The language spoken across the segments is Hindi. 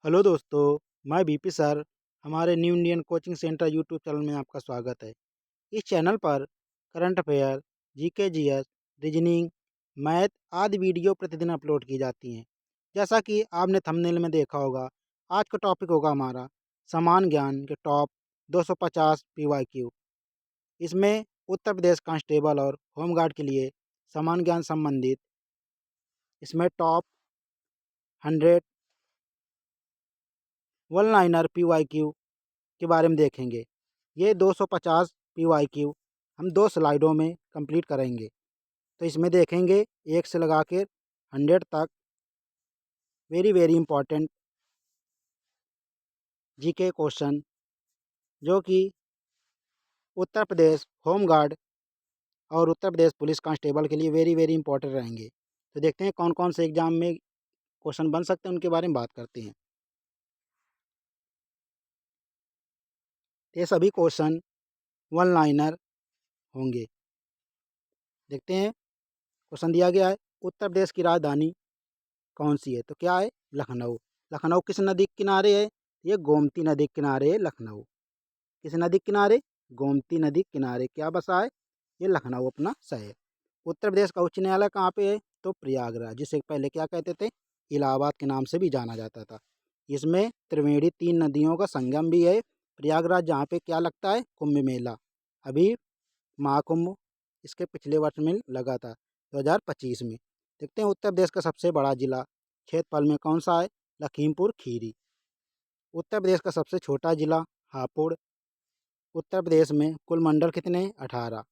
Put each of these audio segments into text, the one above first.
हेलो दोस्तों, मैं बीपी सर। हमारे new Indian coaching centre YouTube channel में आपका स्वागत है। इस चैनल पर current affair, GK, GS, reasoning, math आदि वीडियो प्रतिदिन अपलोड की जाती हैं। जैसा कि आपने थंबनेल में देखा होगा, आज का टॉपिक होगा हमारा समान ज्ञान के टॉप 250 पीवाईक्यू। इसमें उत्तर प्रदेश कांस्टेबल और होमगार्ड के लिए समान ज्ञान संबंधित इसमें टॉप 100 वन लाइनर पीवाईक्यू के बारे में देखेंगे। ये 250 पीवाईक्यू हम 2 स्लाइडों में कंप्लीट करेंगे। तो इसमें देखेंगे 1 से लगा के 100 तक very very important GK question, जो कि उत्तर प्रदेश होमगार्ड और उत्तर प्रदेश पुलिस कांस्टेबल के लिए वेरी वेरी इंपॉर्टेंट रहेंगे। तो देखते हैं कौन कौन से एग्जाम में क्वेश्चन बन सकते हैं, उनके बारे में बात करते हैं। ये सभी क्वेश्चन वन लाइनर होंगे। देखते हैं। क्वेश्चन दिया गया है, उत्तर प्रदेश की राजधानी कौन सी है? तो क्या है? लखनऊ। लखनऊ किस नदी के किनारे है? ये गोमती नदी के किनारे है लखनऊ। किस नदी के किनारे? गोमती नदी के किनारे क्या बसा है? ये लखनऊ अपना शहर। उत्तर प्रदेश का उच्च न्यायालय कहाँ पे है? तो प्रयागराज, जिसे पहले क्या कहते थे? इलाहाबाद के नाम से भी जाना जाता था। इसमें त्रिवेणी 3 नदियों का संगम भी है। प्रयागराज, जहाँ पे क्या लगता है? कुंभ मेला। अभी महाकुंभ इसके पिछले वर्ष में लगा था, 2025 में। देखते हैं उत्तर प्रदेश का सबसे बड़ा जिला क्षेत्रफल में कौन सा है? लखीमपुर खीरी। उत्तर प्रदेश का सबसे छोटा जिला हापुड़। उत्तर प्रदेश में कुल मंडल कितने हैं? 18।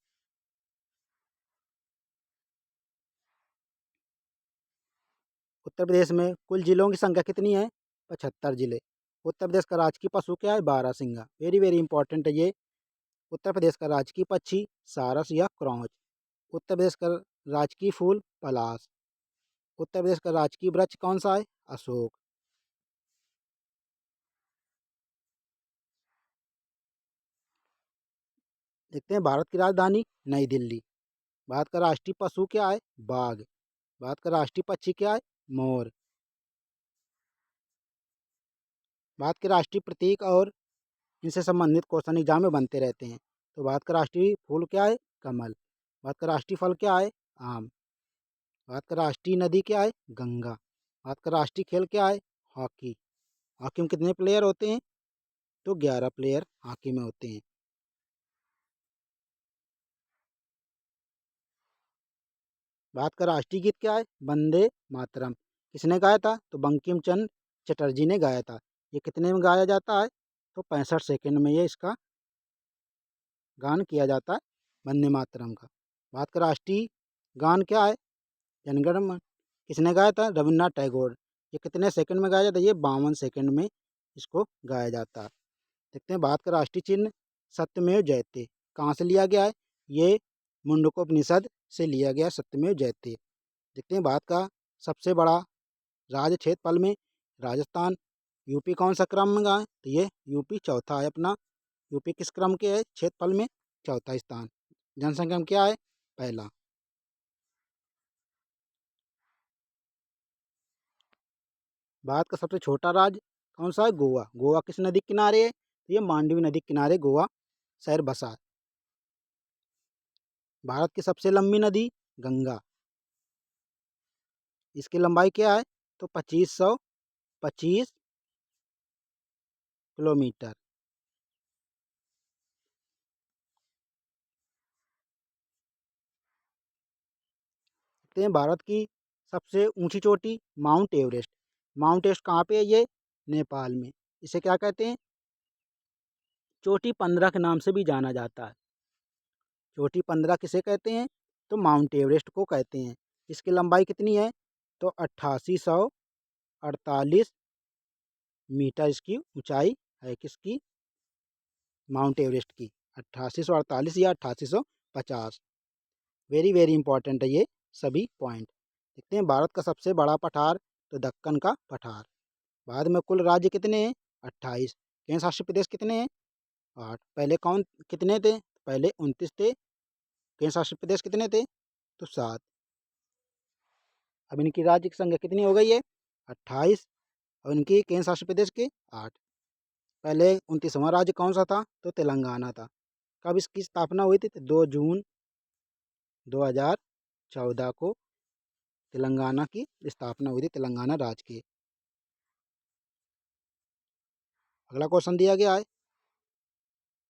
उत्तर प्रदेश में कुल जिलों की संख्या कितनी है? 75 जिले। उत्तर प्रदेश का राजकीय पशु क्या है? बारहसिंगा। वेरी वेरी इंपॉर्टेंट है ये। उत्तर प्रदेश का राजकीय पक्षी सारस या क्रौंच। उत्तर प्रदेश का राजकीय फूल पलाश। उत्तर प्रदेश का राजकीय वृक्ष कौन सा है? अशोक। देखते हैं भारत की राजधानी नई दिल्ली। भारत का राष्ट्रीय पशु क्या है? बाघ। भारत का राष्ट्रीय पक्षी क्या है? मोर। भारत के राष्ट्रीय प्रतीक और इनसे संबंधित क्वेश्चन एग्जाम में बनते रहते हैं। तो भारत का राष्ट्रीय फूल क्या है? कमल। भारत का राष्ट्रीय फल क्या है? आम। भारत का राष्ट्रीय नदी क्या है? गंगा। भारत का राष्ट्रीय खेल क्या है? हॉकी। हॉकी में कितने प्लेयर होते हैं? तो 11 प्लेयर हॉकी में होते हैं। भारत का राष्ट्रीय गीत क्या है? वंदे मातरम। किसने गाया था? तो बंकिम चंद्र चटर्जी ने गाया था। ये कितने में गाया जाता है? तो 65 सेकंड में ये इसका गान किया जाता है, वंदे मातरम का। भारत का राष्ट्रीय गान क्या है? जनगण मन। किसने गाया था? रविन्द्रनाथ टैगोर। ये कितने सेकंड में गाया जाता है? ये 52 सेकंड में इसको गाया जाता है। देखते हैं भारत का राष्ट्रीय चिन्ह सत्यमेव जयते कहाँ से लिया गया है? ये मुंडकोपनिषद से लिया गया, सत्यमेव जयते। देखते हैं भारत का सबसे बड़ा राज्य क्षेत्रफल में राजस्थान। यूपी कौन सा क्रम में गया है? तो ये यूपी चौथा है अपना। यूपी किस क्रम के है क्षेत्रफल में? चौथा स्थान। जनसंख्या में क्या है? पहला। भारत का सबसे छोटा राज्य कौन सा है? गोवा। गोवा किस नदी के किनारे है? तो ये मांडवी नदी के किनारे गोवा शहर बसा है। भारत की सबसे लंबी नदी गंगा। इसकी लंबाई क्या है? तो 2525 किलोमीटर। देखते हैं भारत की सबसे ऊंची चोटी माउंट एवरेस्ट। माउंट एवरेस्ट कहाँ पे है? ये नेपाल में। इसे क्या कहते हैं? चोटी 15 के नाम से भी जाना जाता है। चोटी 15 किसे कहते हैं? तो माउंट एवरेस्ट को कहते हैं। इसकी लंबाई कितनी है? तो 8848 मीटर इसकी ऊंचाई है। किसकी? माउंट एवरेस्ट की। 8848 या 8850। वेरी वेरी इंपॉर्टेंट है ये सभी पॉइंट। देखते हैं भारत का सबसे बड़ा पठार, तो दक्कन का पठार। भारत में कुल राज्य कितने हैं? 28। केंद्र शासित प्रदेश कितने हैं? 8। पहले कौन कितने थे? पहले 29 थे। केंद्र शासित प्रदेश कितने थे? तो 7। अब इनकी राज्य की संख्या कितनी हो गई है? 28 और इनकी केंद्र शासित प्रदेश के 8। पहले 29वां राज्य कौन सा था? तो तेलंगाना था। कब इसकी स्थापना हुई थी? तो 2 जून 2014 को तेलंगाना की स्थापना हुई थी, तेलंगाना राज्य की। अगला क्वेश्चन दिया गया है,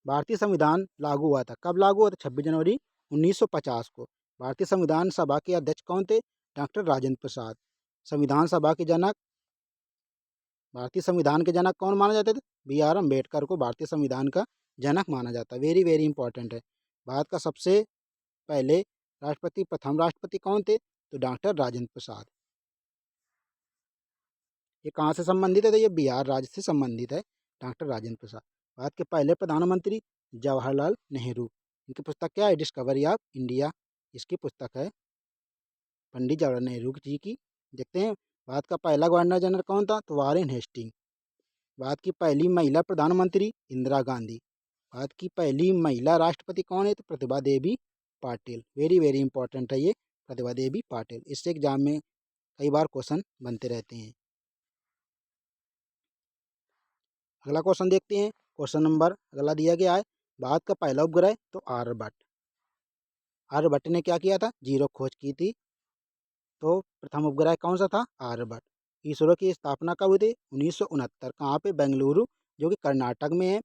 भारतीय संविधान लागू हुआ था। कब लागू हुआ था? 26 जनवरी 1950 को। भारतीय संविधान सभा के अध्यक्ष कौन थे? डॉक्टर राजेंद्र प्रसाद। संविधान सभा के जनक, भारतीय संविधान के जनक कौन माने जाते थे? B.R. अम्बेडकर को भारतीय संविधान का जनक माना जाता है। वेरी वेरी इंपॉर्टेंट है। भारत का सबसे पहले राष्ट्रपति, प्रथम राष्ट्रपति कौन थे? तो डॉक्टर राजेंद्र प्रसाद। ये कहाँ से संबंधित है? तो ये बिहार राज्य से संबंधित है, डॉक्टर राजेंद्र प्रसाद। भारत के पहले प्रधानमंत्री जवाहरलाल नेहरू। इनकी पुस्तक क्या है? डिस्कवरी ऑफ इंडिया इसकी पुस्तक है, पंडित जवाहरलाल नेहरू जी की। देखते हैं, भारत का पहला गवर्नर जनरल कौन था? तो वारेन हेस्टिंग। भारत की पहली महिला प्रधानमंत्री इंदिरा गांधी। भारत की पहली महिला राष्ट्रपति कौन है? तो Pratibha Devi Patil. Very very important है ये, प्रतिभा देवी पाटिल। इससे एग्जाम में कई बार क्वेश्चन बनते रहते हैं। अगला क्वेश्चन देखते हैं। क्वेश्चन नंबर अगला दिया गया है, भारत का पहला उपग्रह तो आर्यभट्ट। आर्यभट्ट ने क्या किया था? जीरो खोज की थी। तो प्रथम उपग्रह कौन सा था? आर्यभट्ट। इसरो की स्थापना कब हुई थी? 1969। कहाँ पे? बेंगलुरु, जो कि कर्नाटक में है।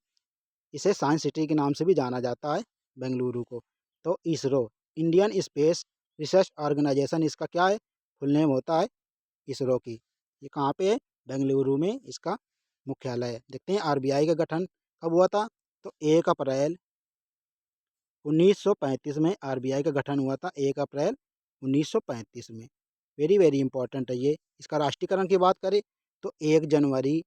इसे साइंस सिटी के नाम से भी जाना जाता है, बेंगलुरु को। तो ISRO, Indian space research organisation, इसका क्या है? फुल नेम होता है इसरो की। ये कहाँ पे है? बेंगलुरु में इसका मुख्यालय है। देखते हैं आरबीआई का गठन कब हुआ था? तो 1 अप्रैल 1935 में आरबीआई का गठन हुआ था, 1 अप्रैल 1935 में। वेरी वेरी इंपॉर्टेंट है ये। इसका राष्ट्रीयकरण की बात करें तो 1 जनवरी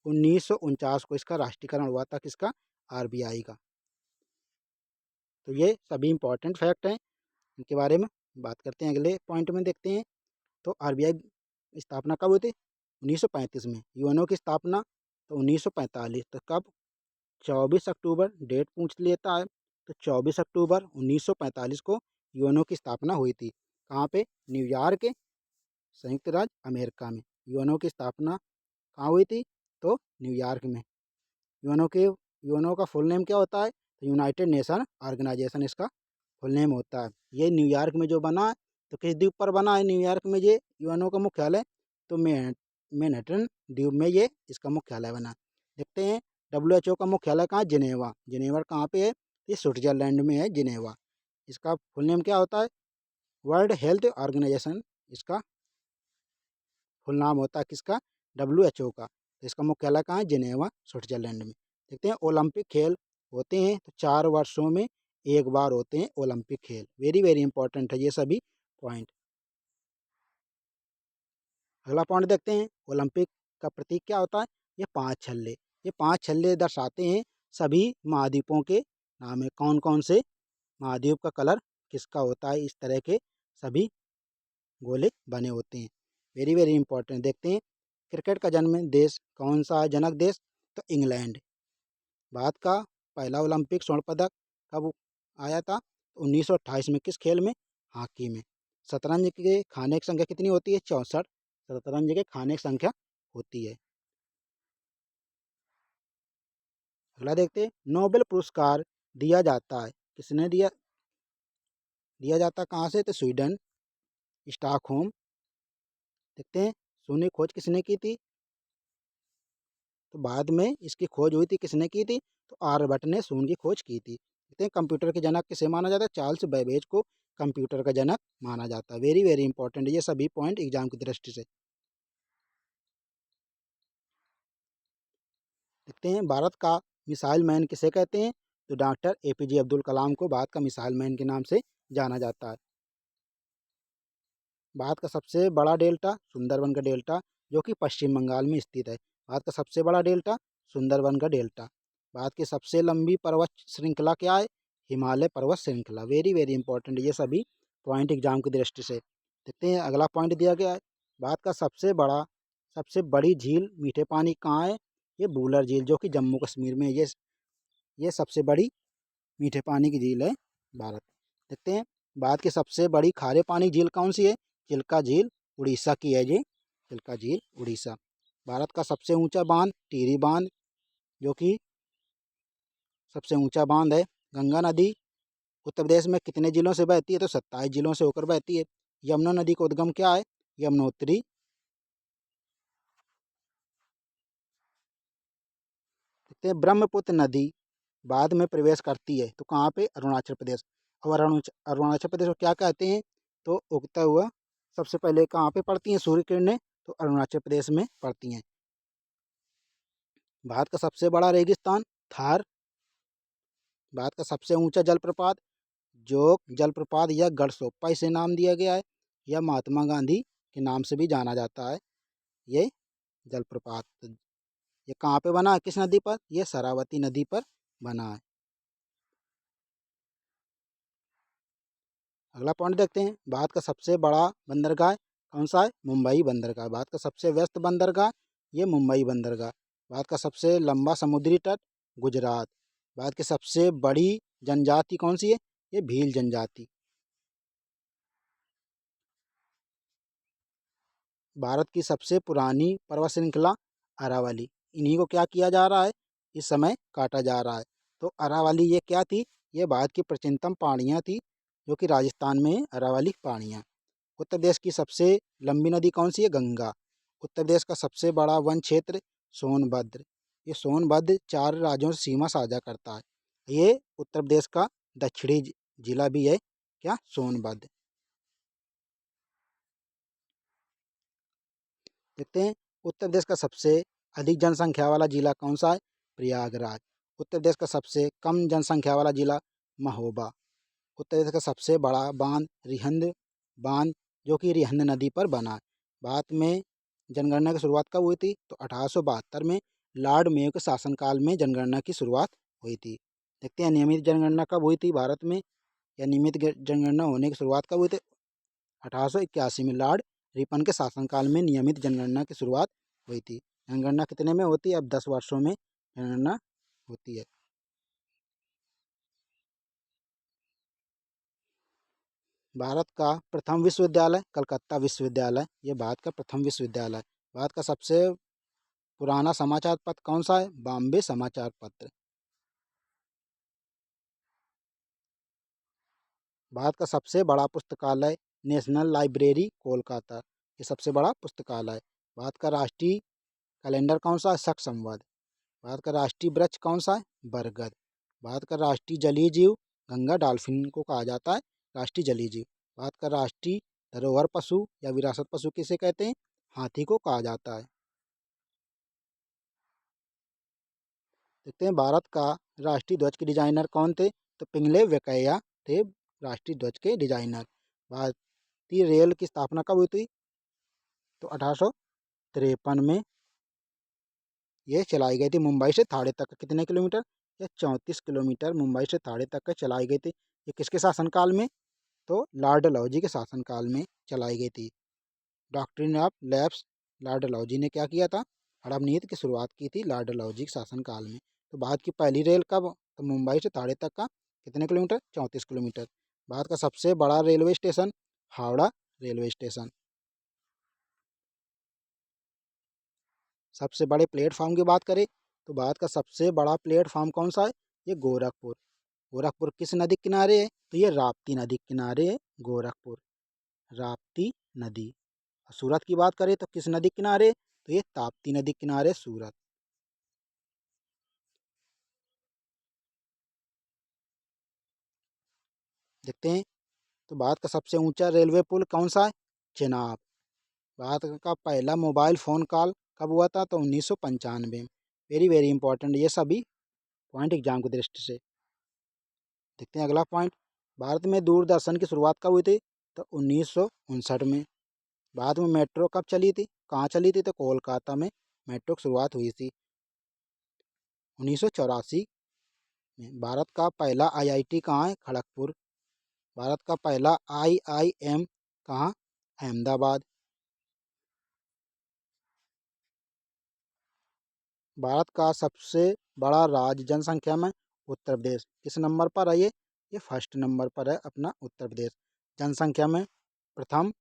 1949 को इसका राष्ट्रीयकरण हुआ था, किसका? आरबीआई का। तो ये सभी इंपॉर्टेंट फैक्ट हैं, इनके बारे में बात करते हैं। अगले पॉइंट में देखते हैं, तो आरबीआई स्थापना कब हुई थी? 1935 में। यूएनओ की स्थापना तो 1945। तो कब? 24 अक्टूबर, डेट पूछ लेता है। तो 24 अक्टूबर 1945 को यूएनओ की स्थापना हुई थी। कहाँ पे? न्यूयॉर्क, संयुक्त राज्य अमेरिका में। यूएनओ की स्थापना कहाँ हुई थी? तो न्यूयॉर्क में। यूएनओ का फुल नेम क्या होता है? तो यूनाइटेड नेशन ऑर्गेनाइजेशन इसका फुल नेम होता है। ये न्यूयॉर्क में जो बना है, तो किस द्वीप पर बना है न्यूयॉर्क में ये यूएनओ का मुख्यालय? तो मैनहट्टन द्वीप में ये इसका मुख्यालय बना। देखते हैं डब्ल्यूएचओ का मुख्यालय कहाँ? जिनेवा। जिनेवा कहाँ पे है? ये स्विट्जरलैंड में है, जिनेवा। इसका फुल नेम क्या होता है? वर्ल्ड हेल्थ ऑर्गेनाइजेशन इसका फुल नाम होता है, किसका? डब्ल्यूएचओ का। तो इसका मुख्यालय कहाँ है? जिनेवा, स्विट्जरलैंड में। देखते हैं ओलंपिक खेल होते हैं तो 4 वर्षों में एक बार होते हैं ओलंपिक खेल। वेरी वेरी इंपॉर्टेंट है ये सभी पॉइंट। अगला पॉइंट देखते हैं, ओलंपिक का प्रतीक क्या होता है? ये 5 छल्ले। ये 5 छल्ले दर्शाते हैं सभी महाद्वीपों के नाम है, कौन कौन से महाद्वीप का कलर किसका होता है। इस तरह के सभी गोले बने होते हैं। Very very important. देखते हैं क्रिकेट का जन्म देश कौन सा है? जनक देश तो इंग्लैंड। भारत का पहला ओलंपिक स्वर्ण पदक कब आया था? 1928 में। किस खेल में? हॉकी में। शतरंज के खाने की संख्या कितनी होती है? 64 शतरंज के खाने की संख्या होती है। अगला देखते हैं, नोबेल पुरस्कार दिया जाता है, किसने दिया जाता है कहाँ से? तो स्वीडन, स्टॉकहोम। देखते हैं शून्य खोज किसने की थी? तो बाद में इसकी खोज हुई थी, किसने की थी? तो आर्यभट्ट ने शून्य की खोज की थी। देखते हैं कंप्यूटर के जनक किसे माना जाता है? चार्ल्स बेबेज को कंप्यूटर का जनक माना जाता है। वेरी वेरी इंपॉर्टेंट ये सभी पॉइंट एग्जाम की दृष्टि से। देखते हैं भारत का मिसाइल मैन किसे कहते हैं? तो डॉक्टर एपीजे अब्दुल कलाम को भारत का मिसाइल मैन के नाम से जाना जाता है। भारत का सबसे बड़ा डेल्टा सुंदरबन का डेल्टा, जो कि पश्चिम बंगाल में स्थित है। भारत का सबसे बड़ा डेल्टा सुंदरबन का डेल्टा। भारत की सबसे लंबी पर्वत श्रृंखला क्या है? हिमालय पर्वत श्रृंखला। वेरी वेरी इंपॉर्टेंट ये सभी पॉइंट एग्जाम की दृष्टि से। देखते हैं अगला पॉइंट दिया गया है, भारत का सबसे बड़ी झील मीठे पानी कहाँ है? ये बूलर झील, जो कि जम्मू कश्मीर में है। ये सबसे बड़ी मीठे पानी की झील है भारत। देखते हैं भारत की सबसे बड़ी खारे पानी झील कौन सी है? चिल्का झील उड़ीसा की है ये, चिल्का झील उड़ीसा। भारत का सबसे ऊंचा बांध टिहरी बांध, जो कि सबसे ऊंचा बांध है। गंगा नदी उत्तर प्रदेश में कितने जिलों से बहती है? तो 27 जिलों से होकर बहती है। यमुना नदी का उद्गम क्या है? यमुनोत्री। देखते हैं ब्रह्मपुत्र नदी बाद में प्रवेश करती है तो कहाँ पे? अरुणाचल प्रदेश। और अरुणाचल प्रदेश को क्या कहते हैं? तो उगता हुआ सबसे पहले कहाँ पे पड़ती हैं सूर्य किरणें? तो अरुणाचल प्रदेश में पड़ती हैं। भारत का सबसे बड़ा रेगिस्तान थार। भारत का सबसे ऊंचा जलप्रपात जोग जलप्रपात या गढ़सोप्पा, इसे नाम दिया गया है। यह महात्मा गांधी के नाम से भी जाना जाता है। ये जलप्रपात ये कहाँ पे बना है? किस नदी पर? ये शरावती नदी पर बना है। अगला पॉइंट देखते हैं। भारत का सबसे बड़ा बंदरगाह कौन सा है? मुंबई बंदरगाह। भारत का सबसे व्यस्त बंदरगाह ये मुंबई बंदरगाह। भारत का सबसे लंबा समुद्री तट गुजरात। भारत की सबसे बड़ी जनजाति कौन सी है? ये भील जनजाति। भारत की सबसे पुरानी पर्वत श्रृंखला अरावली। इन्हीं को क्या किया जा रहा है? इस समय काटा जा रहा है। तो अरावली ये क्या थी? ये भारत की प्राचीनतम पहाड़ियाँ थी, जो कि राजस्थान में है अरावली पहाड़ियाँ। उत्तर प्रदेश की सबसे लंबी नदी कौन सी है? गंगा। उत्तर प्रदेश का सबसे बड़ा वन क्षेत्र सोनभद्र। ये सोनभद्र 4 राज्यों से सीमा साझा करता है। ये उत्तर प्रदेश का दक्षिणी जिला भी है। क्या? सोनभद्र। देखते हैं उत्तर प्रदेश का सबसे अधिक जनसंख्या वाला जिला कौन सा है? प्रयागराज। उत्तर प्रदेश का सबसे कम जनसंख्या वाला जिला महोबा। उत्तर प्रदेश का सबसे बड़ा बांध रिहंद बांध, जो कि रिहंद नदी पर बना है। भारत में जनगणना की शुरुआत कब हुई थी? तो 1872 में लॉर्ड मेयो के शासनकाल में जनगणना की शुरुआत हुई थी। देखते हैं नियमित जनगणना कब हुई थी भारत में, या नियमित जनगणना होने की शुरुआत कब हुई थी? 1881 में लॉर्ड रिपन के शासनकाल में नियमित जनगणना की शुरुआत हुई थी। जनगणना कितने में होती है? अब 10 वर्षों में जनगणना होती है। भारत का प्रथम विश्वविद्यालय कलकत्ता विश्वविद्यालय। ये भारत का प्रथम विश्वविद्यालय। भारत का सबसे पुराना समाचार पत्र कौन सा है? बॉम्बे समाचार पत्र। भारत का सबसे बड़ा पुस्तकालय नेशनल लाइब्रेरी कोलकाता। ये सबसे बड़ा पुस्तकालय है। भारत का राष्ट्रीय कैलेंडर कौन सा है? शक संवत। भारत का राष्ट्रीय वृक्ष कौन सा है? बरगद। भारत का राष्ट्रीय जलीय जीव गंगा डॉल्फिन को कहा जाता है राष्ट्रीय जलीय जीव। भारत का राष्ट्रीय धरोहर पशु या विरासत पशु किसे कहते हैं? हाथी को कहा जाता है। देखते हैं भारत का राष्ट्रीय ध्वज के डिजाइनर कौन थे? तो पिंगले वेंकैया थे राष्ट्रीय ध्वज के डिजाइनर। भारतीय रेल की स्थापना कब हुई थी? तो 1853 में ये चलाई गई थी मुंबई से थाड़े तक। कितने किलोमीटर? या 34 किलोमीटर मुंबई से थाड़े तक चलाई गई थी। ये किसके शासनकाल में? तो लॉर्ड डलहौजी के शासनकाल में चलाई गई थी। Doctrine of lapse Lord Dalhousie ने क्या किया था? हड़प नीति की शुरुआत की थी लॉर्ड डलहौजी के शासनकाल में। तो भारत की पहली रेल कब? तो मुंबई से थाड़े तक का कितने किलोमीटर? 34 किलोमीटर। भारत का सबसे बड़ा railway station Howrah railway station. सबसे बड़े प्लेटफॉर्म की बात करें तो भारत का सबसे बड़ा प्लेटफॉर्म कौन सा है? ये गोरखपुर। गोरखपुर किस नदी के किनारे है? तो ये राप्ती नदी के किनारे है गोरखपुर, राप्ती नदी। सूरत की बात करें तो किस नदी के किनारे? तो ये ताप्ती नदी के किनारे सूरत। देखते हैं तो भारत का सबसे ऊंचा रेलवे पुल कौन सा है? चेनाब। भारत का पहला मोबाइल फ़ोन कॉल कब हुआ था? तो 1995। वेरी वेरी इंपॉर्टेंट ये सभी पॉइंट एग्जाम की दृष्टि से। देखते हैं अगला पॉइंट। भारत में दूरदर्शन की शुरुआत कब हुई थी? तो 1959 में। बाद में मेट्रो कब चली थी? कहाँ चली थी? तो कोलकाता में मेट्रो की शुरुआत हुई थी 1984 में। भारत का पहला आईआईटी कहाँ है? खड़गपुर। भारत का पहला आईआईएम कहाँ? अहमदाबाद। भारत का सबसे बड़ा राज्य जनसंख्या में उत्तर प्रदेश किस नंबर पर है? ये फर्स्ट नंबर पर है अपना उत्तर प्रदेश जनसंख्या में प्रथम।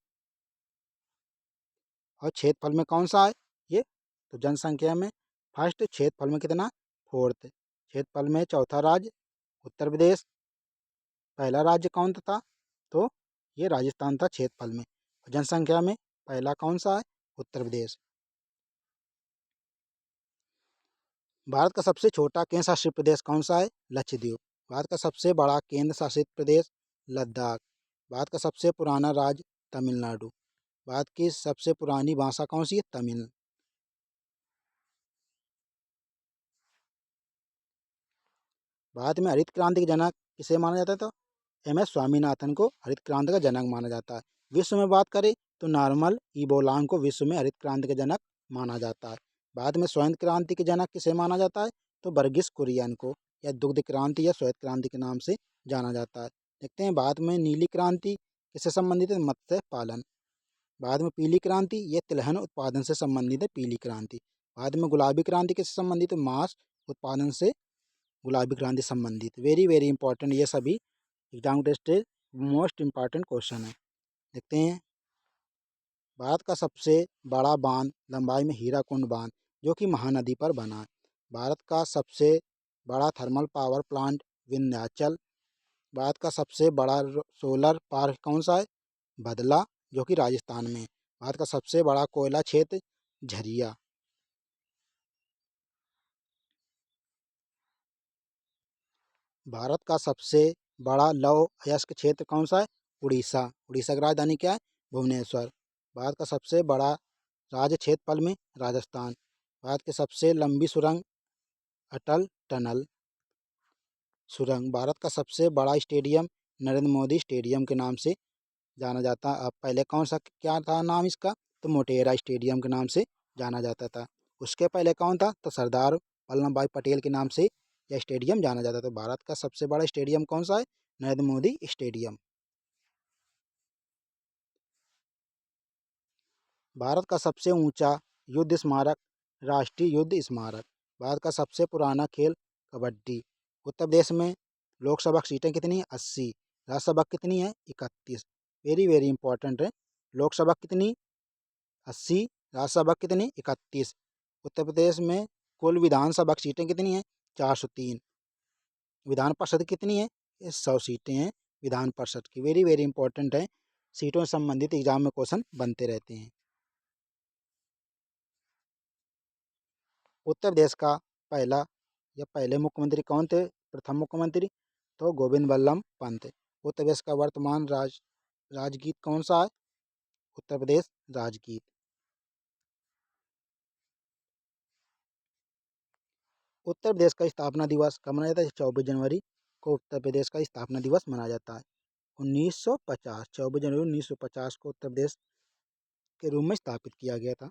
और क्षेत्रफल में कौन सा है? ये तो जनसंख्या में फर्स्ट, क्षेत्रफल में कितना, फोर्थ। क्षेत्रफल में चौथा राज्य उत्तर प्रदेश, पहला राज्य कौन था, तो ये राजस्थान था क्षेत्रफल में। जनसंख्या में पहला कौन सा है, उत्तर प्रदेश। भारत का सबसे छोटा केंद्र शासित प्रदेश कौन सा है, लक्षद्वीप। भारत का सबसे बड़ा केंद्र शासित प्रदेश लद्दाख। भारत का सबसे पुराना राज्य तमिलनाडु। भारत की सबसे पुरानी भाषा कौन सी है, तमिल। भारत में हरित क्रांति के जनक किसे माना जाता है, तो MS स्वामीनाथन को हरित क्रांति का जनक माना जाता है। विश्व में बात करें तो नॉर्मल इबोलांग को विश्व में हरित क्रांति के जनक माना जाता है। भारत में श्वेत क्रांति के जनक किसे माना जाता है, तो वर्गीस कुरियन को, या दुग्ध क्रांति या श्वेत क्रांति के नाम से जाना जाता है। देखते हैं भारत में नीली क्रांति किससे संबंधित है, मत्स्य पालन। भारत में पीली क्रांति ये तिलहन उत्पादन से संबंधित है, पीली क्रांति। भारत में गुलाबी क्रांति किससे संबंधित है, मांस उत्पादन से गुलाबी क्रांति संबंधित। वेरी वेरी इंपॉर्टेंट, ये सभी exam test most important question है। देखते हैं भारत का सबसे बड़ा बांध लंबाई में हीराकुंड बांध जो कि महानदी पर बना है। भारत का सबसे बड़ा thermal power plant Vindhyachal. Bharat का सबसे बड़ा सोलर पार्क कौन सा है, भदला जो कि राजस्थान में। भारत का सबसे बड़ा कोयला क्षेत्र झरिया। भारत का सबसे बड़ा लौह अयस्क क्षेत्र कौन सा है, उड़ीसा। उड़ीसा की राजधानी क्या है, भुवनेश्वर। भारत का सबसे बड़ा राज्य क्षेत्रफल में राजस्थान। भारत की सबसे लंबी सुरंग अटल टनल सुरंग। भारत का सबसे बड़ा स्टेडियम नरेंद्र मोदी स्टेडियम के नाम से जाना जाता है। अब पहले कौन सा क्या था नाम इसका, तो मोटेरा स्टेडियम के नाम से जाना जाता था। उसके पहले कौन था, तो सरदार वल्लभ भाई पटेल के नाम से यह स्टेडियम जाना जाता था। भारत का सबसे बड़ा स्टेडियम कौन सा है, नरेंद्र मोदी स्टेडियम। भारत का सबसे ऊंचा युद्ध स्मारक राष्ट्रीय युद्ध स्मारक। भारत का सबसे पुराना खेल कबड्डी। उत्तर प्रदेश में लोकसभा की सीटें कितनी है, 80। राज्यसभा कितनी है, 31। वेरी वेरी इंपॉर्टेंट है। लोकसभा कितनी, 80। राज्यसभा कितनी, 31। उत्तर प्रदेश में कुल विधानसभा की सीटें कितनी हैं, 403। विधान परिषद कितनी है, ये 100 सीटें हैं विधान परिषद की। वेरी वेरी इंपॉर्टेंट है, सीटों से संबंधित एग्जाम में क्वेश्चन बनते रहते हैं। उत्तर प्रदेश का पहला या पहले मुख्यमंत्री कौन थे, प्रथम मुख्यमंत्री, तो गोविंद बल्लभ पंत। उत्तर प्रदेश का वर्तमान राजगीत कौन सा है, उत्तर प्रदेश राजगीत। उत्तर प्रदेश का स्थापना दिवस कब मनाया जाता है, 24 जनवरी को उत्तर प्रदेश का स्थापना दिवस मनाया जाता है। 1950, 24 जनवरी 1950 को उत्तर प्रदेश के रूप में स्थापित किया गया था।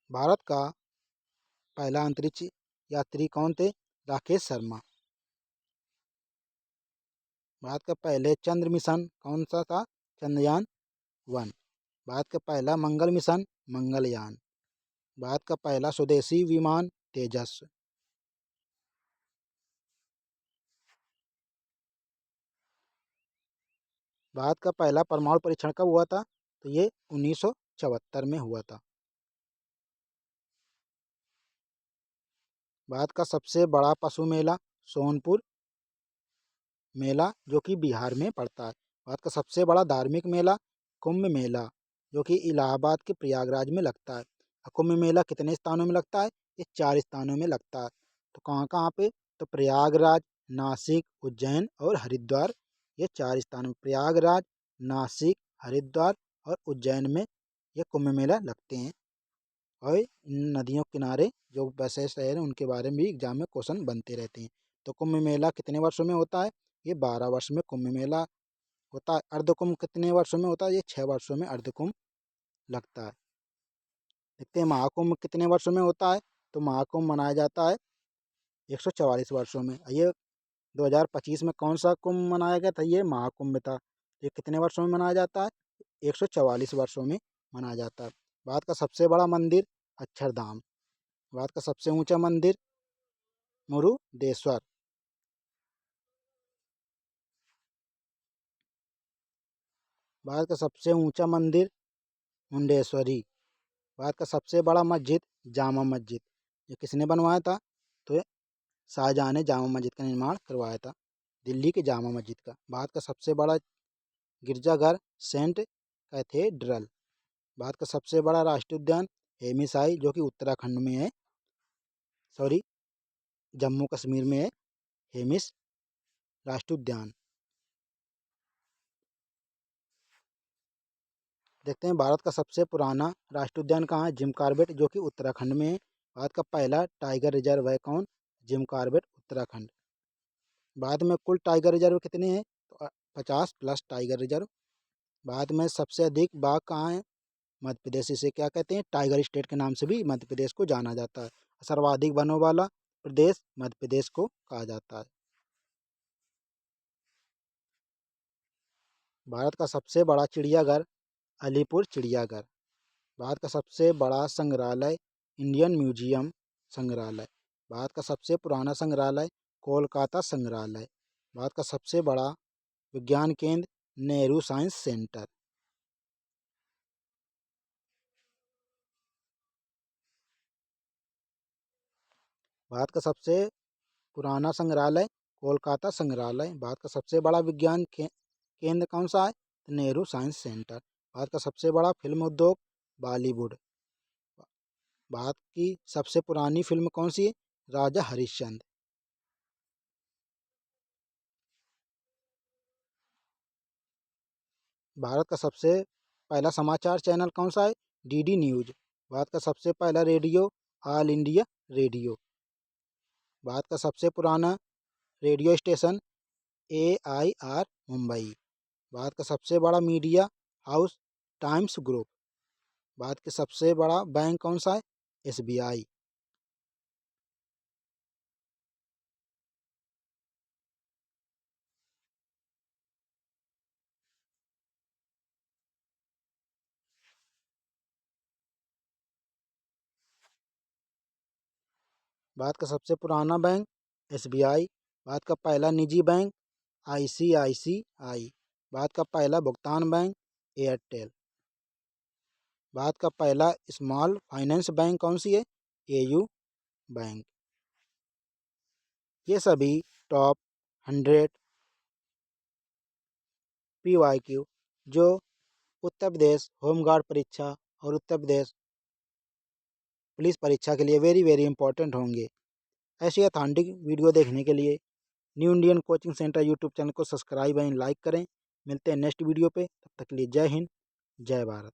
भारत का पहला अंतरिक्ष यात्री कौन थे, राकेश शर्मा। भारत का पहले चंद्र मिशन कौन सा था, चंद्रयान 1। भारत का पहला मंगल मिशन मंगलयान। भारत का पहला स्वदेशी विमान तेजस। भारत का पहला परमाणु परीक्षण कब हुआ था, तो ये 1974 में हुआ था। भारत का सबसे बड़ा पशु मेला सोनपुर मेला जो कि बिहार में पड़ता है। भारत का सबसे बड़ा धार्मिक मेला कुंभ मेला जो कि इलाहाबाद के प्रयागराज में लगता है। कुंभ मेला कितने स्थानों में लगता है, ये 4 स्थानों में लगता है। तो कहाँ कहाँ पे, तो प्रयागराज, नासिक, उज्जैन और हरिद्वार, ये 4 स्थानों, प्रयागराज, नासिक, हरिद्वार और उज्जैन में ये कुंभ मेला लगते हैं। और इन नदियों के किनारे जो बसे शहर हैं उनके बारे में भी एग्जाम में क्वेश्चन बनते रहते हैं। तो कुंभ मेला कितने वर्षों में होता है, ये 12 वर्ष में कुंभ मेला होता है। अर्धकुंभ कितने वर्षों में होता है, ये 6 वर्षों में अर्धकुंभ लगता है। देखते हैं महाकुंभ कितने वर्षों में होता है, तो महाकुंभ मनाया जाता है 144 वर्षों में। ये 2025 में कौन सा कुंभ मनाया गया था, ये महाकुंभ था। ये कितने वर्षों में मनाया जाता है, 144 वर्षों में मनाया जाता है। भारत का सबसे बड़ा मंदिर अक्षरधाम। भारत का सबसे ऊंचा मंदिर मुरुदेश्वर। भारत का सबसे ऊंचा मंदिर मुंडेश्वरी। भारत का सबसे बड़ा मस्जिद जामा मस्जिद। ये किसने बनवाया था? तो ये शाहजहाँ ने जामा मस्जिद का निर्माण करवाया था, दिल्ली के जामा मस्जिद का। भारत का सबसे बड़ा गिरजाघर सेंट कैथेड्रल। भारत का सबसे बड़ा राष्ट्रीय उद्यान हेमिसाई, जो कि उत्तराखंड में है, सॉरी जम्मू कश्मीर में है, हेमिस राष्ट्रीय उद्यान। देखते हैं भारत का सबसे पुराना राष्ट्रीय उद्यान कहाँ है? जिम कॉर्बेट, जो कि उत्तराखंड में है। भारत का पहला टाइगर रिजर्व है कौन? Jim Corbett, Uttarakhand. भारत में कुल टाइगर रिजर्व कितने हैं? तो 50 प्लस टाइगर रिजर्व। भारत में सबसे अधिक बाघ कहाँ है? मध्य प्रदेश। इसे क्या कहते हैं? टाइगर स्टेट के नाम से भी मध्य प्रदेश को जाना जाता है। सर्वाधिक वनों वाला प्रदेश मध्य प्रदेश को कहा जाता है। भारत का सबसे बड़ा चिड़ियाघर अलीपुर चिड़ियाघर। भारत का सबसे बड़ा संग्रहालय इंडियन म्यूजियम संग्रहालय। भारत का सबसे पुराना संग्रहालय कोलकाता संग्रहालय। भारत का सबसे बड़ा विज्ञान केंद्र नेहरू साइंस सेंटर। भारत का सबसे पुराना संग्रहालय कोलकाता संग्रहालय। भारत का सबसे बड़ा विज्ञान केंद्र कौन सा है? Nehru science centre. भारत का सबसे बड़ा फिल्म उद्योग बॉलीवुड। भारत की सबसे पुरानी फिल्म कौन सी है? राजा हरिश्चंद्र। भारत का सबसे पहला समाचार चैनल कौन सा है? DD news. भारत का सबसे पहला radio all India radio. Bharat का सबसे पुराना radio station AIR Mumbai. Bharat का सबसे बड़ा media house times group. Bharat के सबसे बड़ा बैंक कौन सा है? SBI। भारत का सबसे पुराना बैंक SBI। भारत का पहला निजी बैंक ICICI। भारत का पहला भुगतान बैंक एयरटेल। भारत का पहला स्मॉल फाइनेंस बैंक कौन सी है? AU bank. ये सभी टॉप 100 PYQ जो उत्तर प्रदेश होमगार्ड परीक्षा और उत्तर प्रदेश पुलिस परीक्षा के लिए वेरी वेरी इंपॉर्टेंट होंगे। ऐसी अथेंटिक वीडियो देखने के लिए new Indian coaching centre YouTube channel को सब्सक्राइब एंड लाइक करें। मिलते हैं नेक्स्ट वीडियो पे, तब तक के लिए जय हिंद, जय भारत।